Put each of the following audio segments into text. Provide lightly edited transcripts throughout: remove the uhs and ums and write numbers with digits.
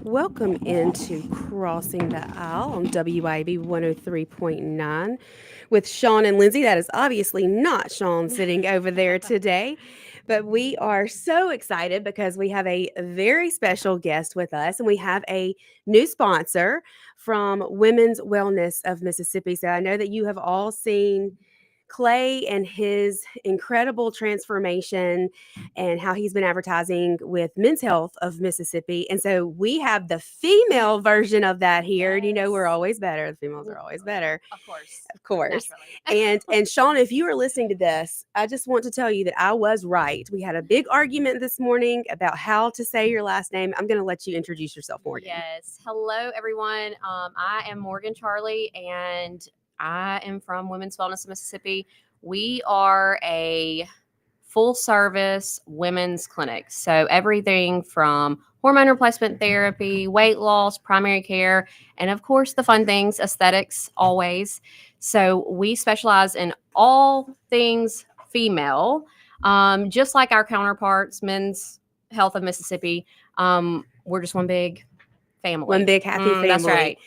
Welcome into Crossing the Aisle on WIB 103.9 with Sean and Lindsay. That is obviously not Sean sitting over there today, but we are so excited because we have a very special guest with us and we have a new sponsor from Women's Wellness of Mississippi. So I know that you have all seen Clay and his incredible transformation and how he's been advertising with Men's Health of Mississippi. And so we have the female version of that here. And you know, we're Yes. always better. The females are always better, Of course. of course. Naturally. And Sean, if you are listening to this, I just want to tell you that I was right. We had a big argument this morning about how to say your last name. I'm going to let you introduce yourself, Morgan. Yes. Hello, everyone. I am Morgan Charleigh, and I am from Women's Wellness of Mississippi. We are a full service women's clinic. So everything from hormone replacement therapy, weight loss, primary care, and of course the fun things, aesthetics always. So we specialize in all things female, just like our counterparts, Men's Health of Mississippi. We're just one big family. One big happy family. That's right.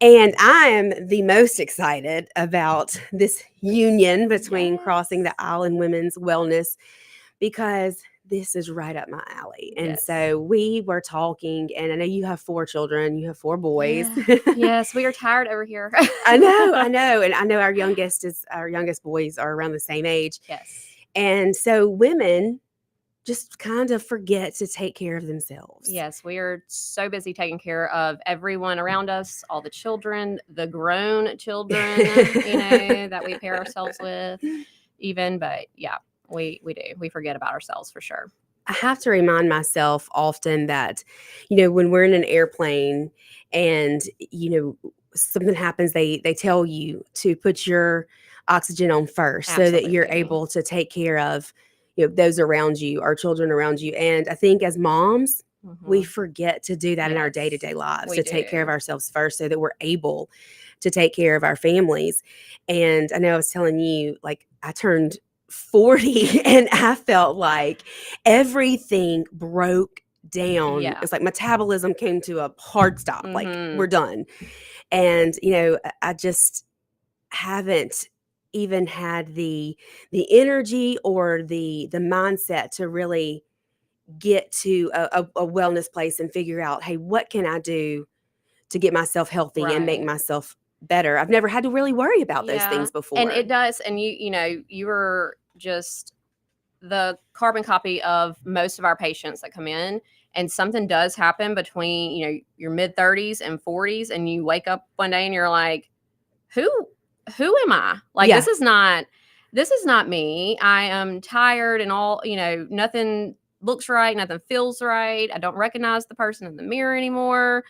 And I am the most excited about this union between Crossing the Aisle and Women's Wellness because this is right up my alley. And so we were talking, and I know you have 4 children, you have 4 boys. Yes, we are tired over here. I know. And I know our youngest boys are around the same age. Yes. And so women just kind of forget to take care of themselves. Yes, we are so busy taking care of everyone around us, all the children, the grown children, that we pair ourselves with even. But yeah, we do. We forget about ourselves for sure. I have to remind myself often that, when we're in an airplane and, something happens, they tell you to put your oxygen on first so that you're able to take care of those around you, our children around you. And I think as moms, we forget to do that in our day-to-day lives, to take care of ourselves first so that we're able to take care of our families. And I know I was telling you, like, I turned 40 and I felt like everything broke down. Yeah. It's like metabolism came to a hard stop. Like, we're done. And, I just haven't even had the energy or the mindset to really get to a wellness place and figure out, hey, what can I do to get myself healthy and make myself better? I've never had to really worry about those things before. And it does. And you were just the carbon copy of most of our patients that come in, and something does happen between, your mid 30s and 40s, and you wake up one day and you're like, who am I? Like, this is not me. I am tired and all, nothing looks right. Nothing feels right. I don't recognize the person in the mirror anymore.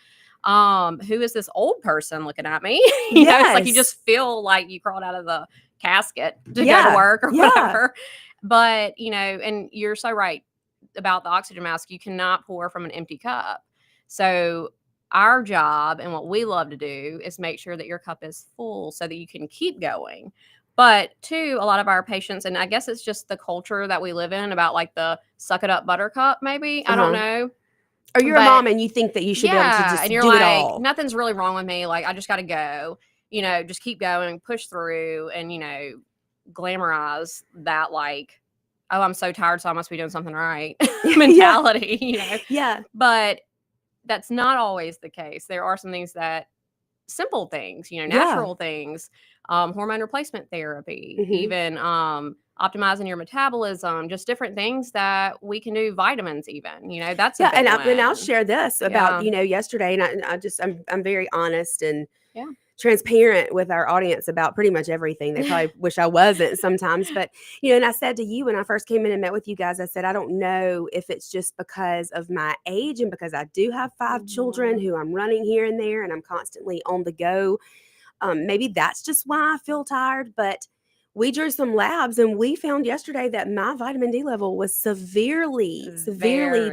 Who is this old person looking at me? It's like you just feel like you crawled out of the casket to go to work or whatever. But, and you're so right about the oxygen mask. You cannot pour from an empty cup. So our job and what we love to do is make sure that your cup is full so that you can keep going. But too, a lot of our patients, and I guess it's just the culture that we live in about like the suck it up buttercup, maybe. I don't know. Or you're a mom and you think that you should be able to just and you're do like, it all. Nothing's really wrong with me. Like, I just got to go, just keep going, push through, and, glamorize that, like, oh, I'm so tired, so I must be doing something right mentality, Yeah. But that's not always the case. There are some things simple things, natural things, hormone replacement therapy, even optimizing your metabolism, just different things that we can do, vitamins even, that's a big one. And I'll share this about, yesterday, and I'm very honest and transparent with our audience about pretty much everything. They probably wish I wasn't sometimes, but, and I said to you when I first came in and met with you guys, I said, I don't know if it's just because of my age and because I do have 5 children who I'm running here and there and I'm constantly on the go. Maybe that's just why I feel tired, but we drew some labs and we found yesterday that my vitamin D level was severely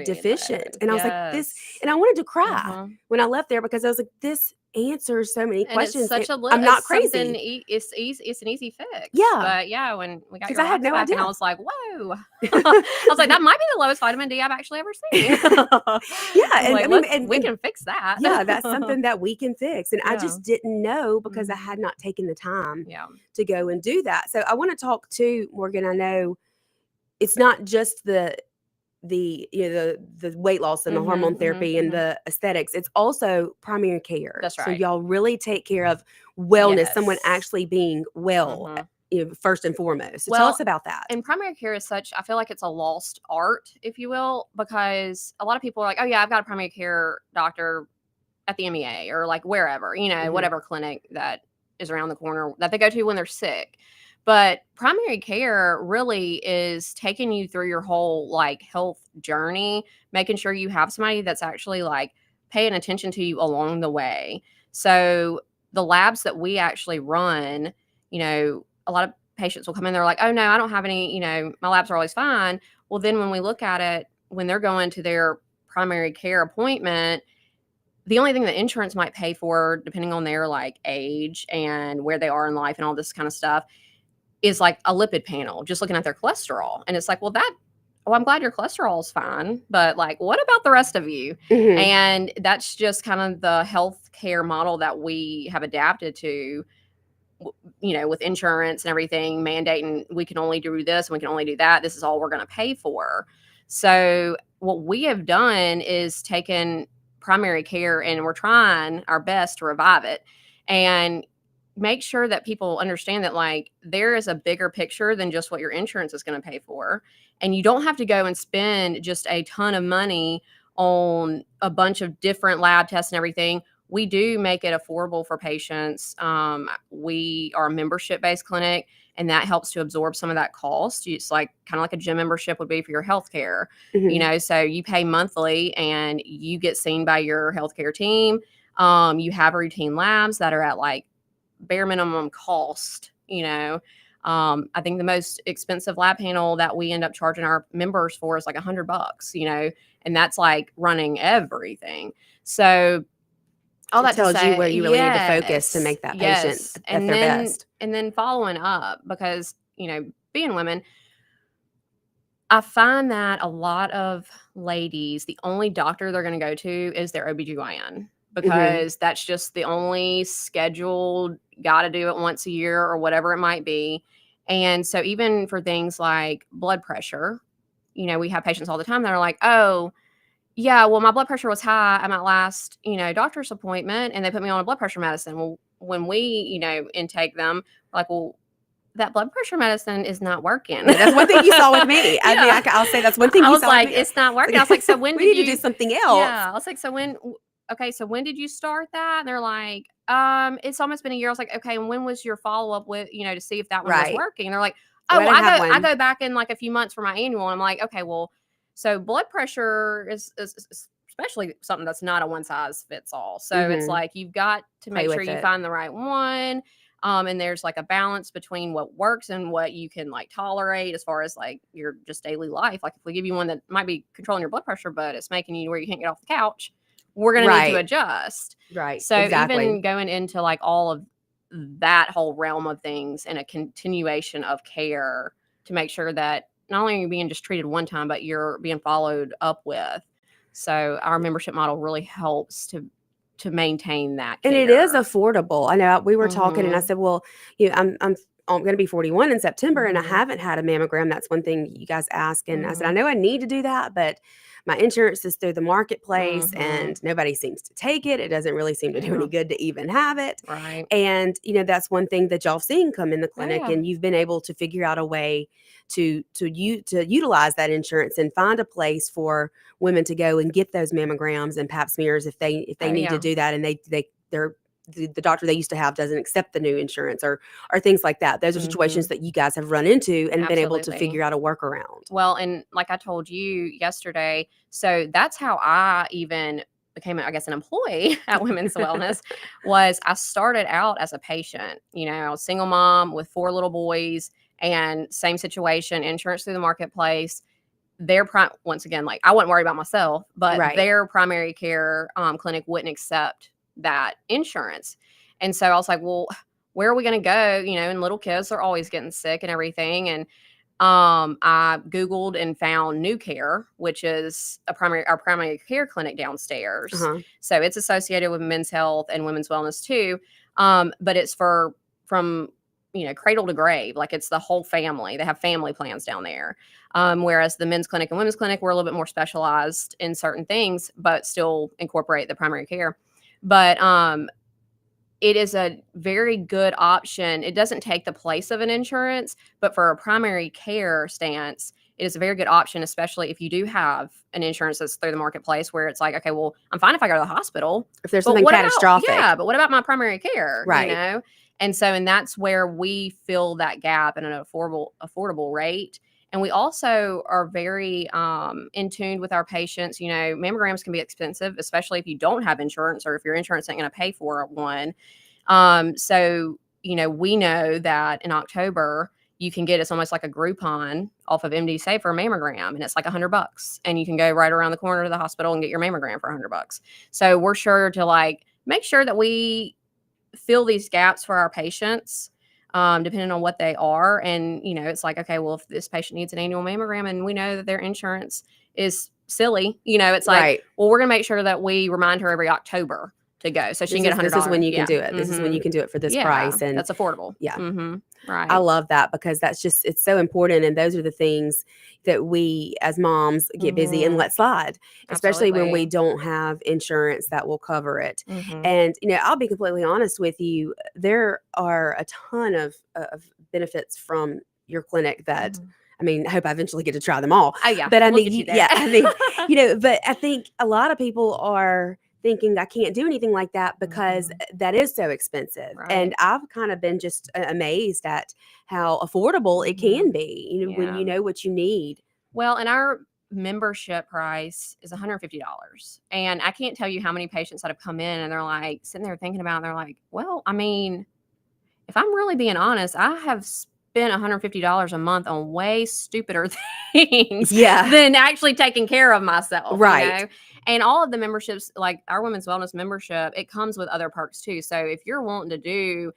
deficient. And I was like, and I wanted to cry when I left there because I was like, this answers so many And it's questions. such I'm not it's something crazy. it's easy, it's an easy fix. Yeah, But yeah, when we got because your I had labs no back, and I idea. was like, whoa. I was like, that might be the lowest vitamin D I've actually ever seen. I Yeah, was and I like, mean, we can fix that. yeah, that's something that we can fix. And I Yeah. just didn't know because I Mhm. had not taken the time Yeah. to go and do that. So I want to talk to Morgan. I know it's not just the weight loss and the hormone therapy and Mhm. the aesthetics. It's also primary care. That's So right. y'all really take care of wellness, someone Yes. actually being well, Mhm. first and foremost. So tell Well, us about that. and primary care is such, I feel like it's a lost art, if you will, because a lot of people are like, oh yeah, I've got a primary care doctor at the MEA or like wherever, Hmm. whatever clinic that is around the corner that they go to when they're sick. But primary care really is taking you through your whole like health journey, making sure you have somebody that's actually like paying attention to you along the way. So the labs that we actually run, a lot of patients will come in, they're like, oh no, I don't have any, my labs are always fine. Well, then when we look at it, when they're going to their primary care appointment, the only thing that insurance might pay for, depending on their like age and where they are in life and all this kind of stuff, is like a lipid panel, just looking at their cholesterol. And it's like, well, I'm glad your cholesterol is fine, but like, what about the rest of you? Hmm. And that's just kind of the healthcare model that we have adapted to, with insurance and everything mandating we can only do this and we can only do that. This is all we're going to pay for. So what we have done is taken primary care and we're trying our best to revive it and make sure that people understand that like there is a bigger picture than just what your insurance is going to pay for. And you don't have to go and spend just a ton of money on a bunch of different lab tests and everything. We do make it affordable for patients. We are a membership-based clinic, and that helps to absorb some of that cost. It's like kind of like a gym membership would be for your healthcare. Hmm. So you pay monthly, and you get seen by your healthcare team. You have routine labs that are at like bare minimum cost. I think the most expensive lab panel that we end up charging our members for is like $100. And that's like running everything. So all It that to tells you say, where you really need to focus to yes, make that patient yes. at And their then best. and then following up because, being women, I find that a lot of ladies, the only doctor they're going to go to is their OBGYN Hmm. because that's just the only scheduled, got to do it once a year or whatever it might be. And so even for things like blood pressure, we have patients all the time that are like, oh, yeah, well, my blood pressure was high at my last, doctor's appointment, and they put me on a blood pressure medicine. Well, when we, intake them, like, well, that blood pressure medicine is not working. That's one thing you saw with me. I mean, Yeah. I'll say that's one thing I you was saw with like, me. it's not It's working. I was like, so when we did need to do you? something else. Yeah. I was like, okay, so when did you start that? And they're like, it's almost been a year. I was like, okay, and when was your follow up with, to see if that one was Right. working? And they're like, Oh, oh, I well, didn't have I one. go back in like a few months for my annual. And I'm like, okay, well, so blood pressure is especially something that's not a one size fits all. So it's Hmm. like you've got to Play make sure with you it. find the right one. And there's like a balance between what works and what you can like tolerate as far as like your just daily life. Like if we give you one that might be controlling your blood pressure, but it's making you where you can't get off the couch, we're going to need to Right. adjust. Right. So Exactly. even going into like all of that whole realm of things and a continuation of care to make sure that not only are you being just treated one time, but you're being followed up with. So our membership model really helps to maintain that And it is care. affordable. I know we were talking and I Mhm. said, well, I'm going to be 41 in September and I Mhm. haven't had a mammogram. That's one thing you guys ask. And I said, I Mhm. know I need to do that, but my insurance is through the marketplace Mhm. and nobody seems to take it. It doesn't really seem to do Yeah. any good to even have it. Right. And, that's one thing that y'all have seen come in the Oh clinic yeah. and you've been able to figure out a way to utilize that insurance and find a place for women to go and get those mammograms and pap smears if they Oh need to yeah. do that and they're the doctor they used to have doesn't accept the new insurance or things like that. Those are situations Mhm. that you guys have run into and been able to Absolutely. figure out a workaround. Well, and like I told you yesterday, so that's how I even became, I guess, an employee at Women's Wellness. Was I started out as a patient. I was a single mom with 4 little boys, and same situation, insurance through the marketplace. Once again, like I wasn't worried about myself, but Right. their primary care clinic wouldn't accept that insurance. And so I was like, well, where are we going to go? And little kids are always getting sick and everything. And I Googled and found New Care, which is our primary care clinic downstairs. Uh-huh. So it's associated with men's health and women's wellness too. But it's from cradle to grave. Like, it's the whole family. They have family plans down there. Whereas the men's clinic and women's clinic, we're a little bit more specialized in certain things, but still incorporate the primary care. But it is a very good option. It doesn't take the place of an insurance, but for a primary care stance, it is a very good option, especially if you do have an insurance that's through the marketplace, where it's like, okay, well, I'm fine if I go to the hospital. If there's But something what about- catastrophic. yeah, but what about my primary care? Right. And that's where we fill that gap at an affordable rate. And we also are very in tune with our patients. Mammograms can be expensive, especially if you don't have insurance or if your insurance ain't going to pay for one. So we know that in October, you can get, it's almost like a Groupon off of MD Save for a mammogram, and it's like $100, and you can go right around the corner to the hospital and get your mammogram for $100. So we're sure to make sure that we fill these gaps for our patients, depending on what they are. And, it's like, okay, well, if this patient needs an annual mammogram and we know that their insurance is silly, it's like, Right. well, we're going to make sure that we remind her every October to go. So she can get $100. This is when you can do it. This is when you can do it for this price. And that's affordable. Yeah. Right. I love that, because it's so important. And those are the things that we as moms get busy and let slide, especially when we don't have insurance that will cover it. And, I'll be completely honest with you. There are a ton of benefits from your clinic that, I mean, I hope I eventually get to try them all. Oh, yeah. But I We'll mean, get you there. yeah, I mean, but I think a lot of people are thinking I can't do anything like that because that is so expensive. Right. And I've kind of been just amazed at how affordable it can be, when you know what you need. Well, and our membership price is $150. And I can't tell you how many patients that have come in and they're like sitting there thinking about it, and they're like, well, I mean, if I'm really being honest, I have spent $150 a month on way stupider things than actually taking care of myself. Right. And all of the memberships, like our women's wellness membership, it comes with other perks too. So if you're wanting to do,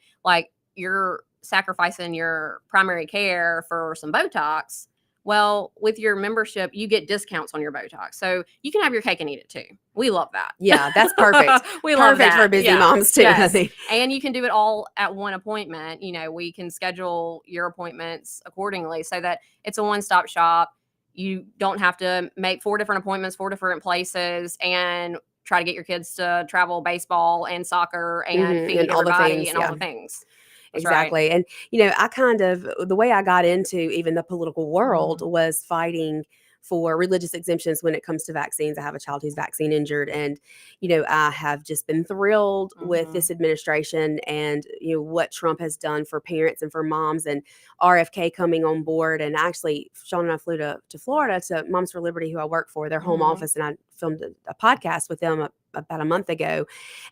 you're sacrificing your primary care for some Botox, well, with your membership, you get discounts on your Botox. So you can have your cake and eat it too. We love that. Yeah, that's perfect. We love that. For busy moms too. Yes. And you can do it all at one appointment. We can schedule your appointments accordingly so that it's a one-stop shop. You don't have to make 4 different appointments, 4 different places, and try to get your kids to travel baseball and soccer and feed and all the everybody things, and all the things. That's exactly. Right. And, I kind of, the way I got into even the political world was fighting for religious exemptions when it comes to vaccines. I have a child who's vaccine injured, and, I have just been thrilled with this administration and, what Trump has done for parents and for moms, and RFK coming on board. And actually, Sean and I flew to Florida to Moms for Liberty, who I work for, their home office, and I filmed a podcast with them about a month ago,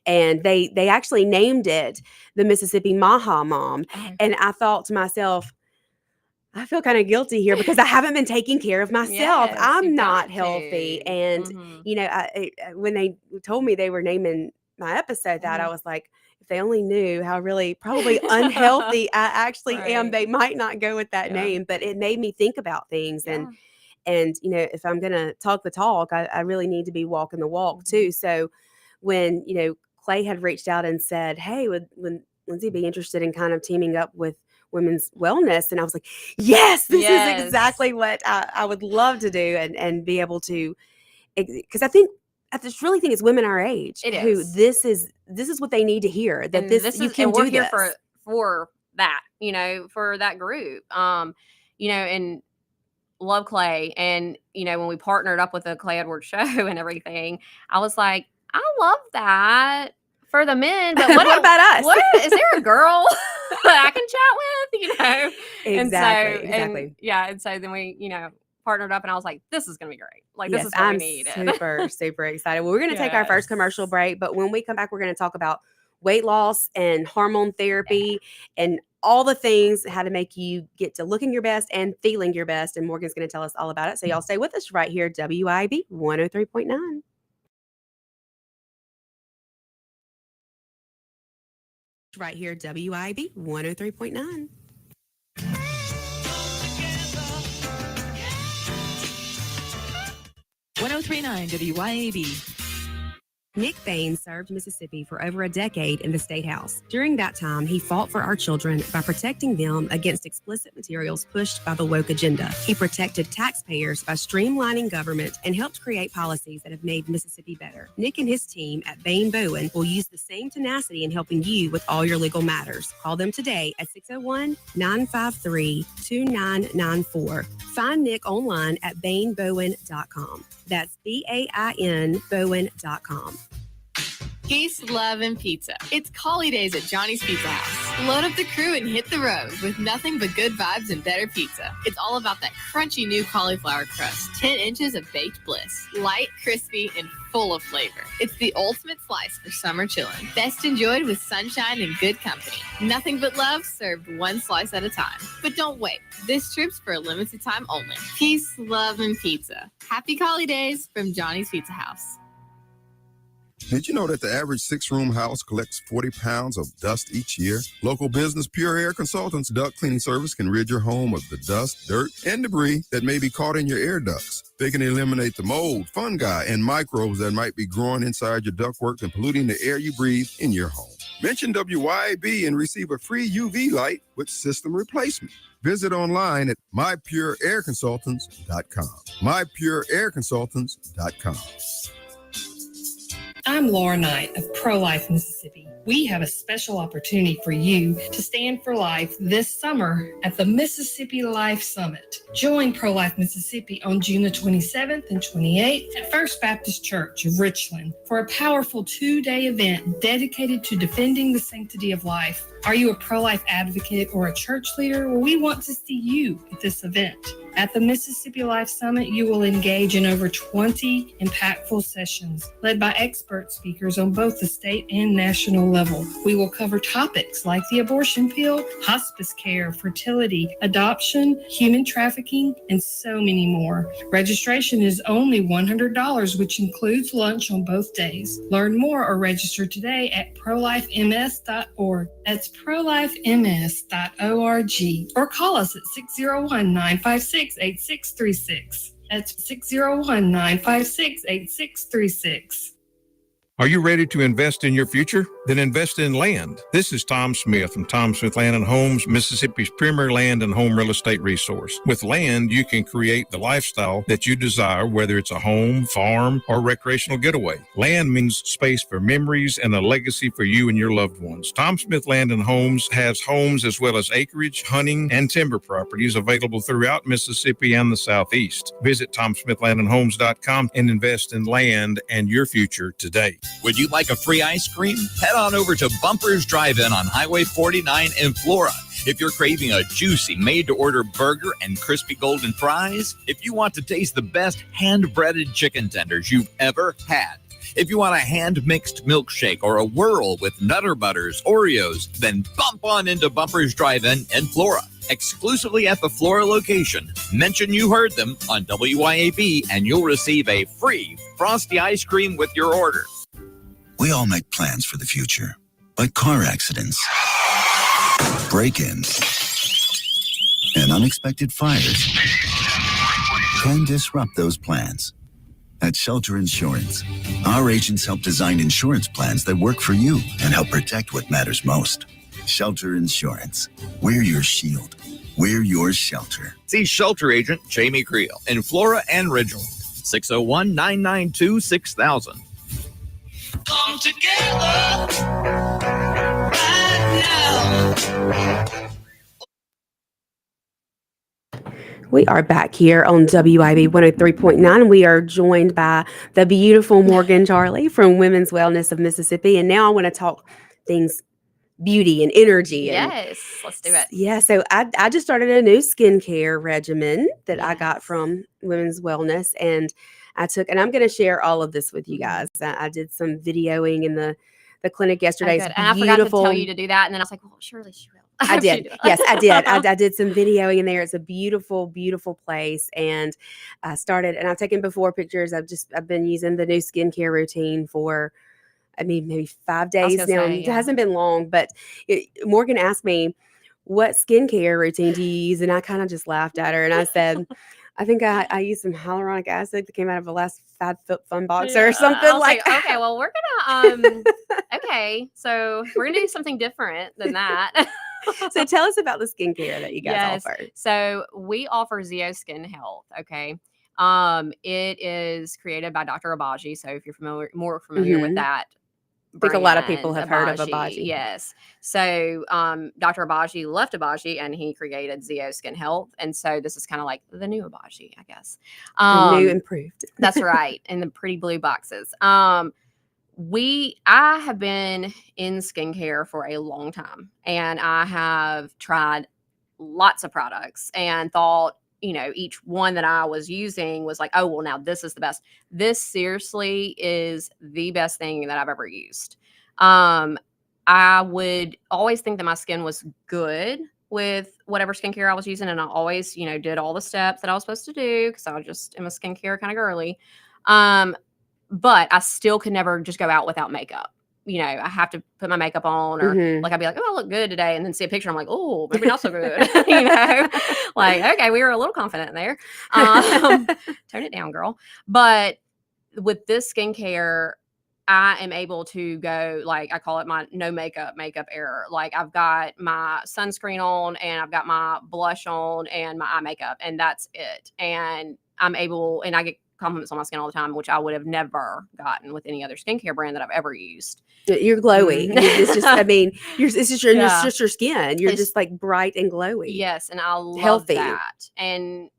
and they actually named it the Mississippi Maha Mom. And I thought to myself, I feel kind of guilty here because I haven't been taking care of myself. Yes, I'm you not got healthy. to. And, when they told me they were naming my episode that, I was like, if they only knew how really probably unhealthy I actually am, Right. they might not go with that name. But it made me think about things. And if I'm going to talk the talk, I really need to be walking the walk too. So when, Clay had reached out and said, hey, would Lindsey be interested in kind of teaming up with women's wellness? And I was like, yes, this is exactly what I would love to do and be able to, because I just really think it's women our age who this is what they need to hear, that you can do here this. for that, for that group, and love Clay. And, when we partnered up with the Clay Edwards show and everything, I was like, I love that for the men, but what about us? What is there a girl that I can chat with, Exactly. And so then we, partnered up, and I was like, this is going to be great. Like, this is what I'm we need. super excited. Well, we're going to take our first commercial break, but when we come back, we're going to talk about weight loss and hormone therapy and all the things, how to make you get to looking your best and feeling your best. And Morgan's going to tell us all about it. So y'all stay with us right here, WIB 103.9. right here, WIB 103.9. 103.9 WYAB. Nick Bain served Mississippi for over a decade in the State House. During that time, he fought for our children by protecting them against explicit materials pushed by the woke agenda. He protected taxpayers by streamlining government and helped create policies that have made Mississippi better. Nick and his team at Bain Bowen will use the same tenacity in helping you with all your legal matters. Call them today at 601-953-2994. Find Nick online at bainbowen.com. That's BAIN Bowen.com. Peace, love, and pizza. It's Collie Days at Johnny's Pizza House. Load up the crew and hit the road with nothing but good vibes and better pizza. It's all about that crunchy new cauliflower crust. 10 inches of baked bliss. Light, crispy, and full of flavor. It's the ultimate slice for summer chilling. Best enjoyed with sunshine and good company. Nothing but love served one slice at a time. But don't wait. This trip's for a limited time only. Peace, love, and pizza. Happy Collie Days from Johnny's Pizza House. Did you know that the average 6-room house collects 40 pounds of dust each year? Local business Pure Air Consultants duct cleaning service can rid your home of the dust, dirt, and debris that may be caught in your air ducts. They can eliminate the mold, fungi, and microbes that might be growing inside your ductwork and polluting the air you breathe in your home. Mention WYAB and receive a free UV light with system replacement. Visit online at mypureairconsultants.com. mypureairconsultants.com. I'm Laura Knight of Pro-Life Mississippi. We have a special opportunity for you to stand for life this summer at the Mississippi Life Summit. Join Pro-Life Mississippi on June the 27th and 28th at First Baptist Church of Richland for a powerful 2-day event dedicated to defending the sanctity of life. Are you a pro-life advocate or a church leader? Well, we want to see you at this event. At the Mississippi Life Summit, you will engage in over 20 impactful sessions led by expert speakers on both the state and national level. We will cover topics like the abortion pill, hospice care, fertility, adoption, human trafficking, and so many more. Registration is only $100, which includes lunch on both days. Learn more or register today at prolifems.org. That's prolifems.org. Or call us at 601-956-8636. That's 601-956-8636. Are you ready to invest in your future? Then invest in land. This is Tom Smith from Tom Smith Land and Homes, Mississippi's premier land and home real estate resource. With land, you can create the lifestyle that you desire, whether it's a home, farm, or recreational getaway. Land means space for memories and a legacy for you and your loved ones. Tom Smith Land and Homes has homes as well as acreage, hunting, and timber properties available throughout Mississippi and the Southeast. Visit TomSmithLandandHomes.com and invest in land and your future today. Would you like a free ice cream? Head on over to Bumpers Drive-In on Highway 49 in Flora. If you're craving a juicy made-to-order burger and crispy golden fries, if you want to taste the best hand-breaded chicken tenders you've ever had, if you want a hand-mixed milkshake or a whirl with Nutter Butters, Oreos, then bump on into Bumpers Drive-In in Flora. Exclusively at the Flora location. Mention you heard them on WYAB and you'll receive a free frosty ice cream with your order. We all make plans for the future, but car accidents, break-ins, and unexpected fires can disrupt those plans. At Shelter Insurance, our agents help design insurance plans that work for you and help protect what matters most. Shelter Insurance. We're your shield. We're your shelter. See Shelter Agent Jamie Creel in Flora and Ridgeland. 601-992-6000. Come together right now. We are back here on WIB 103.9. We are joined by the beautiful Morgan Charleigh from Women's Wellness of Mississippi. And now I want to talk things beauty and energy. And Yes, let's do it. yeah, so I just started a new skincare regimen that I got from Women's Wellness, and and I'm going to share all of this with you guys. I did some videoing in the clinic yesterday. Oh, It's good. And I forgot to tell you to do that. And then I was like, well, surely she will. I did. Yes, I did. I did some videoing in there. It's a beautiful, beautiful place. And I started, and I've taken before pictures. I've been using the new skincare routine for I mean, maybe 5 I was days gonna now. say, It hasn't been long, but Morgan asked me, what skincare routine do you use? And I kind of just laughed at her and I said, I think I used some hyaluronic acid that came out of a last Fun Box or something I was like that. okay, well, we're gonna okay, so we're gonna do something different than that. So tell us about the skincare that you guys Yes. offer. So we offer Zeo Skin Health. Okay. It is created by Dr. Abaji. So if you're more familiar with Mhm. that, I think a lot of people brand, have heard of Abaji. Yes. So Dr. Abaji left Abaji and he created Zeo Skin Health. And so this is kind of like the new Abaji, I guess. The new improved. That's right. And the pretty blue boxes. I have been in skincare for a long time and I have tried lots of products and thought, each one that I was using was like, oh, well, now this is the best. This seriously is the best thing that I've ever used. I would always think that my skin was good with whatever skincare I was using. And I always, did all the steps that I was supposed to do because I just am a skincare kind of girly. But I still could never just go out without makeup. I have to put my makeup on or like I'd be like, oh, I look good today. And then see a picture. I'm like, oh, maybe not so good. Like, okay, we were a little confident there. Tone it down, girl. But with this skincare, I am able to go, like, I call it my no makeup era. Like I've got my sunscreen on and I've got my blush on and my eye makeup and that's it. And I get compliments on my skin all the time, which I would have never gotten with any other skincare brand that I've ever used. You're glowing. It's just, I mean, it's just your skin. You're It's just like bright and glowy. Yes, and I love Healthy. that. And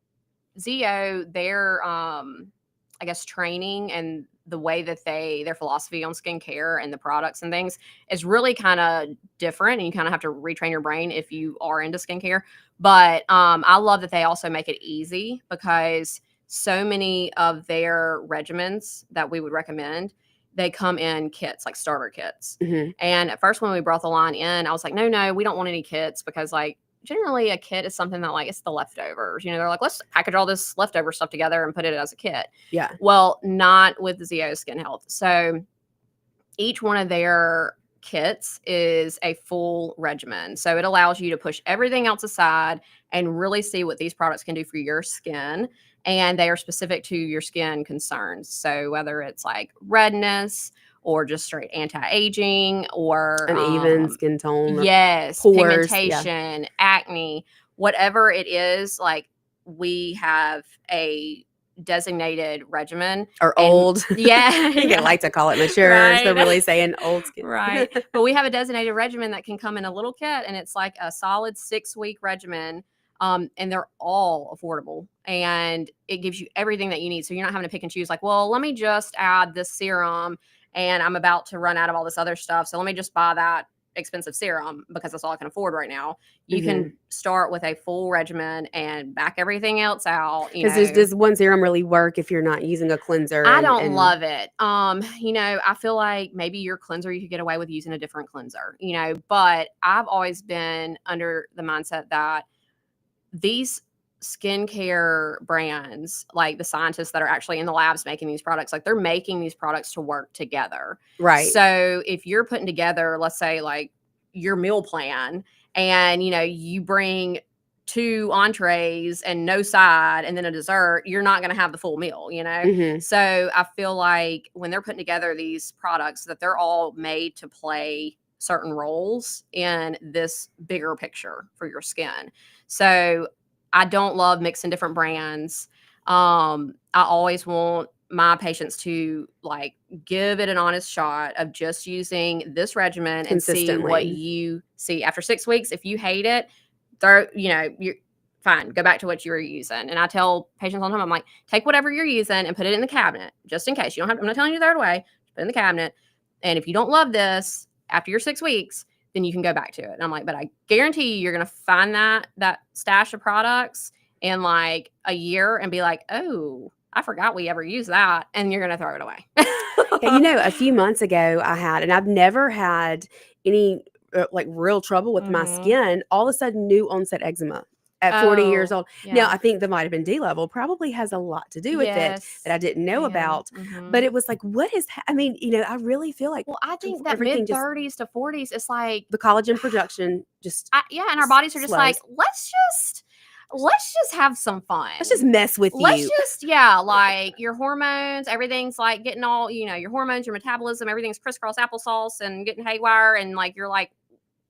Zeo, their I guess training and the way that their philosophy on skincare and the products and things is really kind of different. And you kind of have to retrain your brain if you are into skincare. But I love that they also make it easy because so many of their regimens that we would recommend, they come in kits, like starter kits. Mhm. And at first when we brought the line in, I was like, no, we don't want any kits because like generally a kit is something that like it's the leftovers. They're like, let's package all this leftover stuff together and put it as a kit. Yeah. Well, not with Zeo Skin Health. So each one of their kits is a full regimen. So it allows you to push everything else aside and really see what these products can do for your skin. And they are specific to your skin concerns. So whether it's like redness or just straight anti-aging or Uneven skin tone. yes, pores, pigmentation, acne, whatever it is, like we have a designated regimen. Or And- old. Yeah. I think I like to call it mature. Right. So really saying old skin. Right. But we have a designated regimen that can come in a little kit and it's like a solid 6-week regimen. And they're all affordable and it gives you everything that you need. So you're not having to pick and choose like, well, let me just add this serum and I'm about to run out of all this other stuff. So let me just buy that expensive serum because that's all I can afford right now. You can start with a full regimen and back everything else out. Because does one serum really work if you're not using a cleanser? I don't love it. I feel like maybe your cleanser, you could get away with using a different cleanser, but I've always been under the mindset that these skincare brands, like the scientists that are actually in the labs making these products, like they're making these products to work together. Right. So if you're putting together, let's say like your meal plan and, you bring 2 entrees and no side and then a dessert, you're not going to have the full meal, Mhm. So I feel like when they're putting together these products that they're all made to play certain roles in this bigger picture for your skin. So I don't love mixing different brands. I always want my patients to like give it an honest shot of just using this regimen and see what Consistently. you see after 6 weeks. If you hate it, you're fine. Go back to what you were using. And I tell patients all the time, I'm like, take whatever you're using and put it in the cabinet just in case. I'm not telling you to throw it away. Put it in the cabinet. And if you don't love this after your 6 weeks, then you can go back to it. And I'm like, but I guarantee you're going to find that stash of products in like a year and be like, oh, I forgot we ever used that. And you're going to throw it away. Yeah, a few months ago and I've never had any like real trouble with my Mhm. skin, all of a sudden new onset eczema. at 40 years Oh, old. Now, yeah. I think the vitamin D level probably has a lot to do with it Yes. that I didn't know Yeah. about. Mhm. But it was like, what is, I mean, I really feel like Well, I think that everything mid just, 30s to 40s, it's like, the collagen production just yeah, and our bodies are just like, slows. let's just have some fun. Let's just mess with Let's you. just, yeah, like your hormones, everything's like getting all, your hormones, your metabolism, everything's crisscross applesauce and getting haywire. And like, you're like,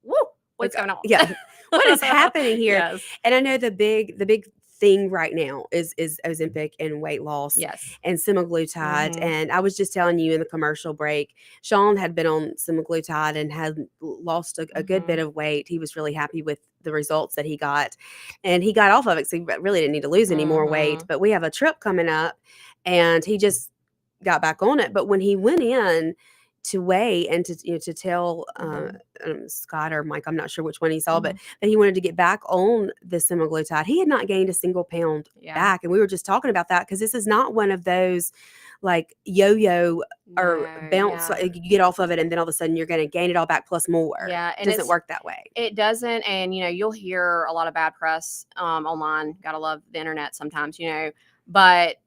woo, what's going on? Yeah. What is happening here? Yes. And I know the big thing right now is Ozempic and weight loss Yes. and semaglutide. Mhm. And I was just telling you in the commercial break, Sean had been on semaglutide and had lost a good bit of weight. He was really happy with the results that he got, and he got off of it, so he really didn't need to lose any more weight. But we have a trip coming up, and he just got back on it. But when he went in to weigh and to tell Scott or Mike, I'm not sure which one he saw, but that he wanted to get back on the semaglutide. He had not gained a single pound back, and we were just talking about that because this is not one of those like yo-yo or bounce. Like, you get off of it and then all of a sudden you're going to gain it all back plus more. Yeah, and it doesn't work that way. It doesn't, and you'll hear a lot of bad press online. Gotta love the internet sometimes, but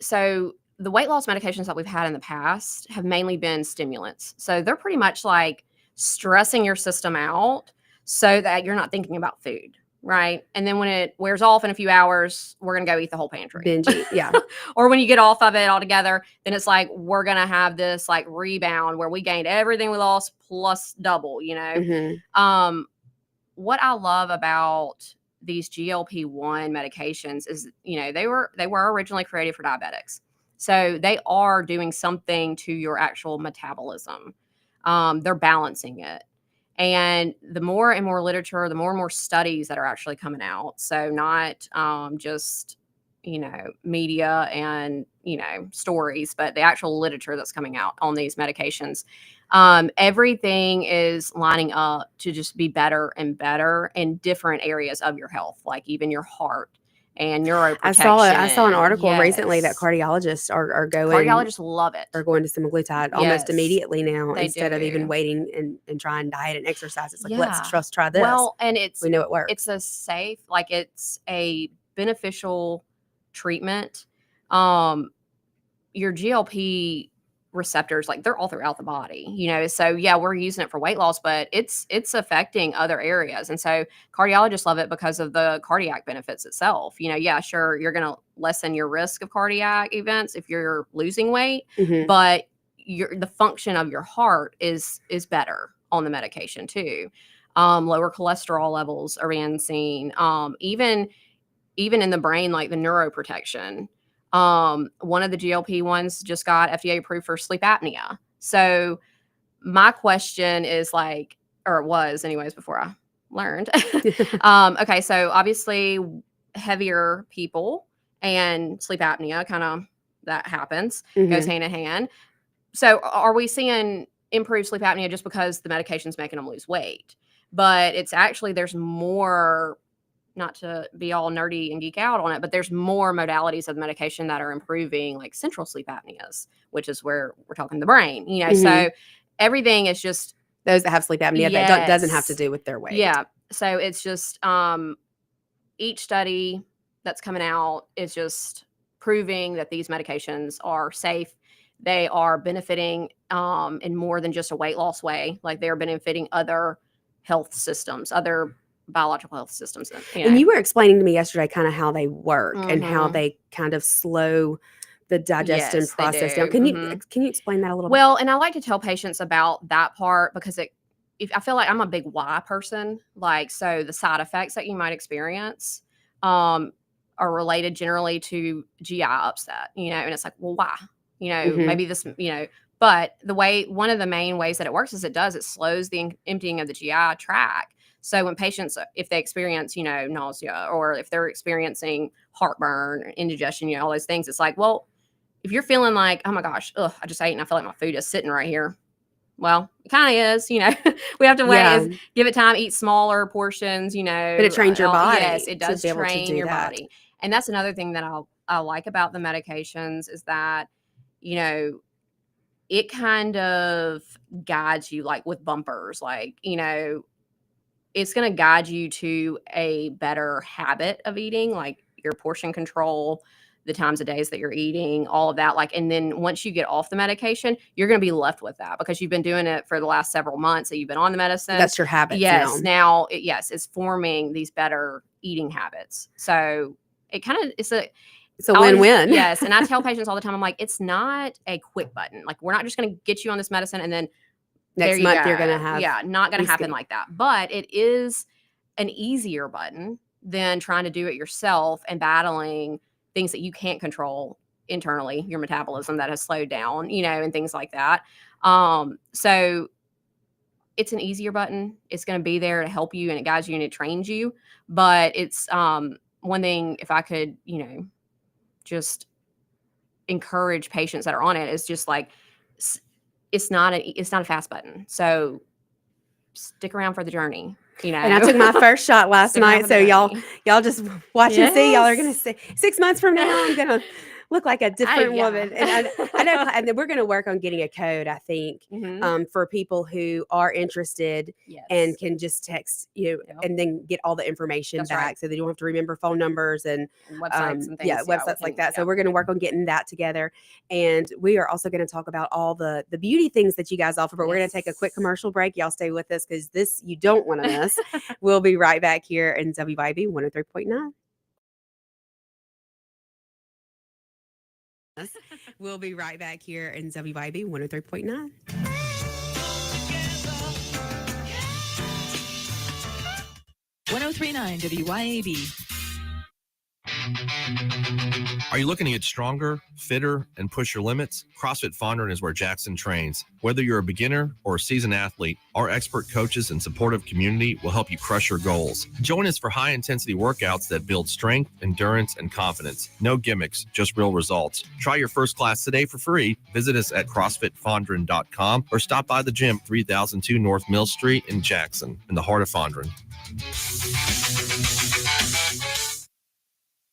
so the weight loss medications that we've had in the past have mainly been stimulants. So they're pretty much like stressing your system out so that you're not thinking about food, right? And then when it wears off in a few hours, we're going to go eat the whole pantry. Binge eat, yeah. Or when you get off of it altogether, then it's like we're going to have this like rebound where we gained everything we lost plus double, What I love about these GLP-1 medications is, they were originally created for diabetics. So they are doing something to your actual metabolism. They're balancing it. And the more and more literature, the more and more studies that are actually coming out. So not just, media and, stories, but the actual literature that's coming out on these medications. Everything is lining up to just be better and better in different areas of your health, like even your heart and neuroprotection. I saw an article recently that cardiologists are going. Cardiologists love it. Are going to semaglutide almost immediately now instead of even waiting and trying diet and exercise. It's like, let's just try this. Well, and we know it works. It's a safe, it's a beneficial treatment. Your GLP receptors, they're all throughout the body, so yeah, we're using it for weight loss, but it's affecting other areas. And so cardiologists love it because of the cardiac benefits itself. Yeah, sure, you're going to lessen your risk of cardiac events if you're losing weight, but the function of your heart is better on the medication too. Lower cholesterol levels are being seen, even in the brain, like the neuroprotection. One of the GLP ones just got FDA approved for sleep apnea. So my question is or it was anyways before I learned. Okay, so obviously heavier people and sleep apnea, kind of that happens, goes hand in hand. So are we seeing improved sleep apnea just because the medication's making them lose weight? But it's actually, there's more, not to be all nerdy and geek out on it, but there's more modalities of medication that are improving, like central sleep apneas, which is where we're talking the brain, so everything is just those that have sleep apnea that doesn't have to do with their weight. Yeah. So it's just, each study that's coming out is just proving that these medications are safe. They are benefiting, in more than just a weight loss way. Like they're benefiting other health systems, other biological health systems. And you were explaining to me yesterday kind of how they work and how they kind of slow the digestion process down. Can you explain that a little bit? Well, and I like to tell patients about that part because if I feel like I'm a big why person, so the side effects that you might experience are related generally to GI upset, and it's like, well, why? Maybe this, but one of the main ways that it works is it slows the emptying of the GI tract. So when patients, if they experience, nausea, or if they're experiencing heartburn, indigestion, all those things, it's like, well, if you're feeling like, oh my gosh, I just ate and I feel like my food is sitting right here. Well, it kind of is, we have to wait, give it time, eat smaller portions, But it trains your body. Yes, it does train your body. And that's another thing that I like about the medications is that, it kind of guides you with bumpers, it's going to guide you to a better habit of eating, like your portion control, the times of days that you're eating, all of that. Like, and then once you get off the medication, you're going to be left with that because you've been doing it for the last several months that you've been on the medicine. That's your habits. Yes. Now, it's forming these better eating habits. So it's a win-win. Yes. And I tell patients all the time, I'm like, it's not a quick button. Like, we're not just going to get you on this medicine and then next month you're going to have. Yeah. Not going to happen like that. But it is an easier button than trying to do it yourself and battling things that you can't control internally, your metabolism that has slowed down, and things like that. So it's an easier button. It's going to be there to help you and it guides you and it trains you. But it's one thing, if I could, just encourage patients that are on it, is just like, it's not a fast button. So stick around for the journey. And I took my first shot last night. So y'all just watch and see. Y'all are going to say 6 months from now, I'm going to look like a different woman. And I know, and then we're going to work on getting a code, I think, for people who are interested and can just text you and then get all the information back so they don't have to remember phone numbers and websites and things. Websites like that. So we're going to work on getting that together. And we are also going to talk about all the beauty things that you guys offer, but we're going to take a quick commercial break. Y'all stay with us because this you don't want to miss. We'll be right back here in WYB 103.9. We'll be right back here in WYB 103.9. WYAB. Are you looking to get stronger, fitter, and push your limits? CrossFit Fondren is where Jackson trains. Whether you're a beginner or a seasoned athlete, our expert coaches and supportive community will help you crush your goals. Join us for high-intensity workouts that build strength, endurance, and confidence. No gimmicks, just real results. Try your first class today for free. Visit us at CrossFitFondren.com or stop by the gym 3002 North Mill Street in Jackson, in the heart of Fondren.